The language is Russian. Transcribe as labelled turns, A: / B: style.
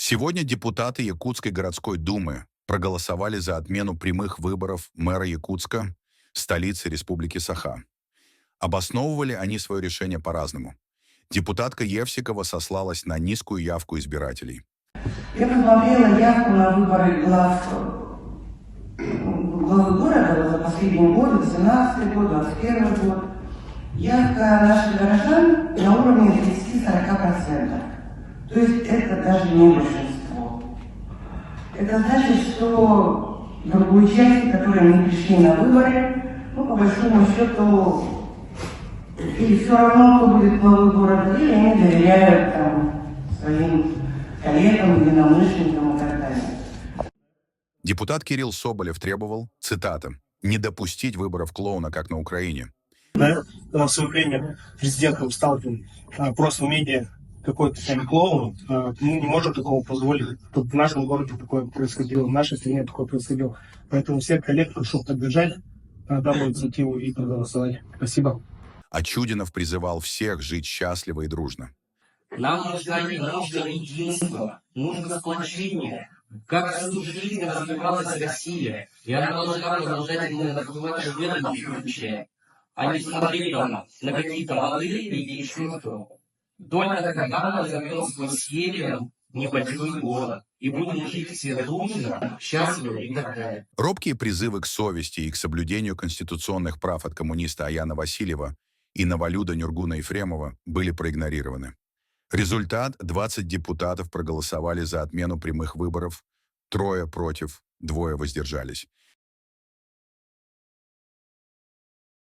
A: Сегодня депутаты Якутской городской думы проголосовали за отмену прямых выборов мэра Якутска, столицы Республики Саха. Обосновывали они свое решение по-разному. Депутатка Евсикова сослалась на низкую явку избирателей.
B: Я посмотрела явку на выборы главы города за последние годы, 18 год, 21 год. Явка наших горожан на уровне 30–40%. То есть это даже не большинство. Это значит, что другой части, которые не пришли на выборы, по большому счету, или все равно, кто будет главой города, или они доверяют своим коллегам, единомышленникам и так далее.
A: Депутат Кирилл Соболев требовал, цитата, «не допустить выборов клоуна, как на Украине».
C: В свое время президентом стал просто в медиа какой-то там клоун, мы не можем такого позволить. Тут в нашем городе такое происходило, в нашей стране такое происходило. Поэтому всех коллег прошу поддержать данную инициативу и проголосовать. Спасибо.
A: А Чудинов призывал всех жить счастливо и дружно.
D: Нам нужно единство, нужно сплочение. Как всю жизнь развивалась Россия, и она должна продолжать развиваться в этом ключе, а не смотреть на какие-то модели или еще что. Только тогда мы займем свой север, небольшой город, и будем жить все дружно, счастливы и так далее.
A: Робкие призывы к совести и к соблюдению конституционных прав от коммуниста Аяна Васильева и Новолюда Нюргуна Ефремова были проигнорированы. Результат – 20 депутатов проголосовали за отмену прямых выборов, 3 против, 2 воздержались.